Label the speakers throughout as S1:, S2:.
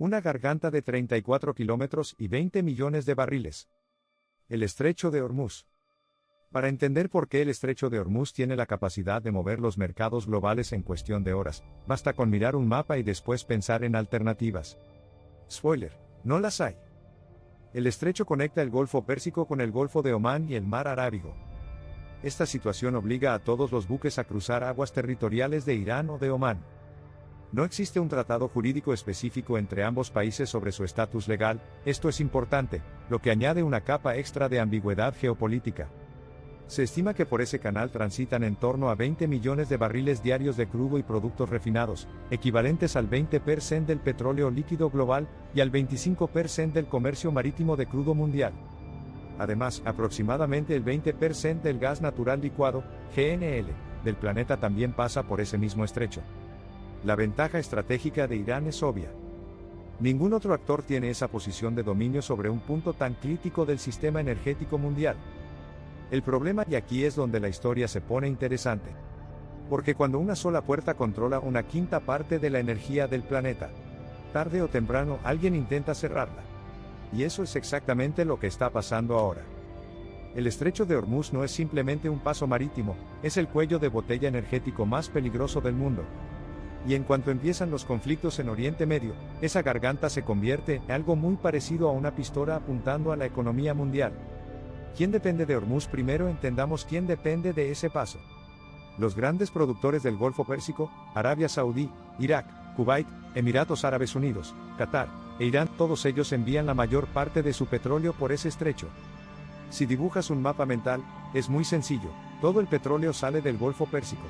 S1: Una garganta de 34 kilómetros y 20 millones de barriles. El Estrecho de Hormuz. Para entender por qué el Estrecho de Hormuz tiene la capacidad de mover los mercados globales en cuestión de horas, basta con mirar un mapa y después pensar en alternativas. Spoiler, no las hay. El estrecho conecta el Golfo Pérsico con el Golfo de Omán y el Mar Arábigo. Esta situación obliga a todos los buques a cruzar aguas territoriales de Irán o de Omán. No existe un tratado jurídico específico entre ambos países sobre su estatus legal, esto es importante, lo que añade una capa extra de ambigüedad geopolítica. Se estima que por ese canal transitan en torno a 20 millones de barriles diarios de crudo y productos refinados, equivalentes al 20% del petróleo líquido global, y al 25% del comercio marítimo de crudo mundial. Además, aproximadamente el 20% del gas natural licuado, GNL, del planeta también pasa por ese mismo estrecho. La ventaja estratégica de Irán es obvia. Ningún otro actor tiene esa posición de dominio sobre un punto tan crítico del sistema energético mundial. El problema, y aquí es donde la historia se pone interesante. Porque cuando una sola puerta controla una quinta parte de la energía del planeta, tarde o temprano alguien intenta cerrarla. Y eso es exactamente lo que está pasando ahora. El Estrecho de Hormuz no es simplemente un paso marítimo, es el cuello de botella energético más peligroso del mundo. Y en cuanto empiezan los conflictos en Oriente Medio, esa garganta se convierte en algo muy parecido a una pistola apuntando a la economía mundial. ¿Quién depende de Hormuz? Primero entendamos quién depende de ese paso. Los grandes productores del Golfo Pérsico, Arabia Saudí, Irak, Kuwait, Emiratos Árabes Unidos, Qatar, e Irán, todos ellos envían la mayor parte de su petróleo por ese estrecho. Si dibujas un mapa mental, es muy sencillo, todo el petróleo sale del Golfo Pérsico.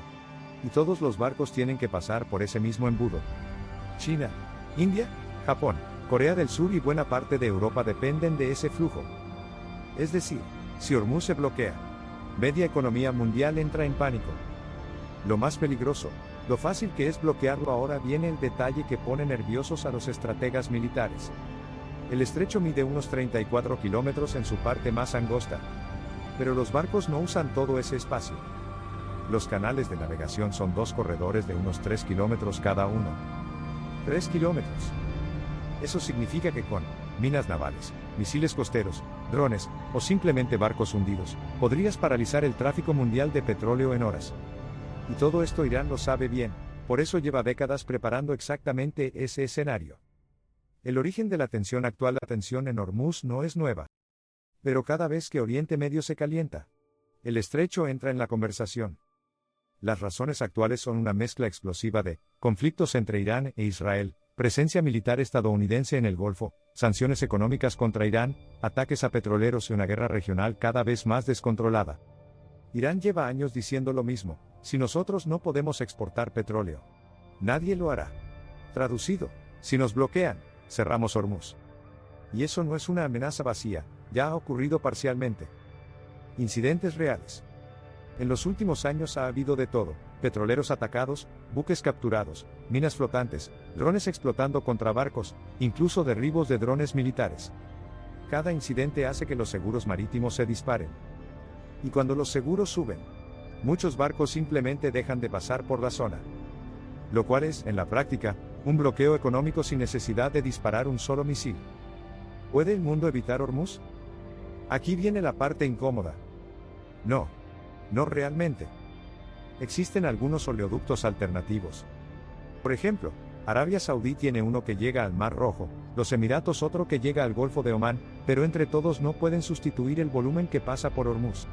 S1: Y todos los barcos tienen que pasar por ese mismo embudo. China, India, Japón, Corea del Sur y buena parte de Europa dependen de ese flujo. Es decir, si Hormuz se bloquea, media economía mundial entra en pánico. Lo más peligroso, lo fácil que es bloquearlo. Ahora viene el detalle que pone nerviosos a los estrategas militares. El estrecho mide unos 34 kilómetros en su parte más angosta. Pero los barcos no usan todo ese espacio. Los canales de navegación son dos corredores de unos 3 kilómetros cada uno. 3 kilómetros. Eso significa que con minas navales, misiles costeros, drones, o simplemente barcos hundidos, podrías paralizar el tráfico mundial de petróleo en horas. Y todo esto Irán lo sabe bien, por eso lleva décadas preparando exactamente ese escenario. El origen de la tensión actual, la tensión en Hormuz, no es nueva. Pero cada vez que Oriente Medio se calienta, el estrecho entra en la conversación. Las razones actuales son una mezcla explosiva de conflictos entre Irán e Israel, presencia militar estadounidense en el Golfo, sanciones económicas contra Irán, ataques a petroleros y una guerra regional cada vez más descontrolada. Irán lleva años diciendo lo mismo: si nosotros no podemos exportar petróleo, nadie lo hará. Traducido, si nos bloquean, cerramos Hormuz. Y eso no es una amenaza vacía, ya ha ocurrido parcialmente. Incidentes reales. En los últimos años ha habido de todo: petroleros atacados, buques capturados, minas flotantes, drones explotando contra barcos, incluso derribos de drones militares. Cada incidente hace que los seguros marítimos se disparen. Y cuando los seguros suben, muchos barcos simplemente dejan de pasar por la zona. Lo cual es, en la práctica, un bloqueo económico sin necesidad de disparar un solo misil. ¿Puede el mundo evitar Hormuz? Aquí viene la parte incómoda. No realmente. Existen algunos oleoductos alternativos. Por ejemplo, Arabia Saudí tiene uno que llega al Mar Rojo, los Emiratos otro que llega al Golfo de Omán, pero entre todos no pueden sustituir el volumen que pasa por Hormuz.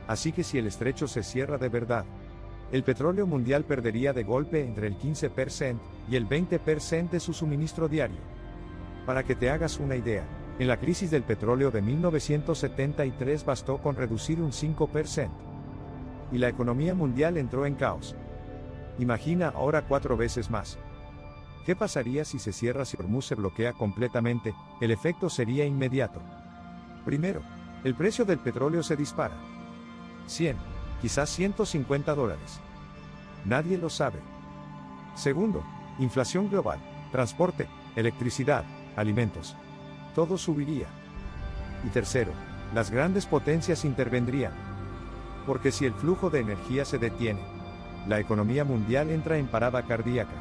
S1: Así que si el estrecho se cierra de verdad, el petróleo mundial perdería de golpe entre el 15% y el 20% de su suministro diario. Para que te hagas una idea, en la crisis del petróleo de 1973 bastó con reducir un 5%. Y la economía mundial entró en caos. Imagina ahora 4 veces más. ¿Qué pasaría si se cierra? Si Hormuz se bloquea completamente, el efecto sería inmediato. Primero, el precio del petróleo se dispara. 100, quizás $150. Nadie lo sabe. Segundo, inflación global, transporte, electricidad, alimentos. Todo subiría. Y tercero, las grandes potencias intervendrían. Porque si el flujo de energía se detiene, la economía mundial entra en parada cardíaca.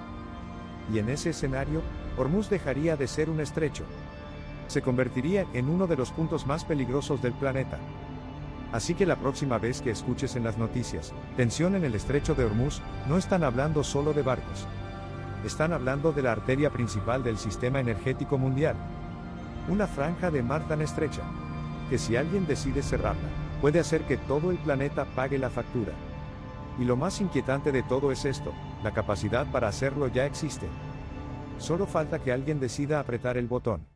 S1: Y en ese escenario, Hormuz dejaría de ser un estrecho. Se convertiría en uno de los puntos más peligrosos del planeta. Así que la próxima vez que escuches en las noticias, tensión en el estrecho de Hormuz, no están hablando solo de barcos. Están hablando de la arteria principal del sistema energético mundial. Una franja de mar tan estrecha, que si alguien decide cerrarla, puede hacer que todo el planeta pague la factura. Y lo más inquietante de todo es esto, la capacidad para hacerlo ya existe. Solo falta que alguien decida apretar el botón.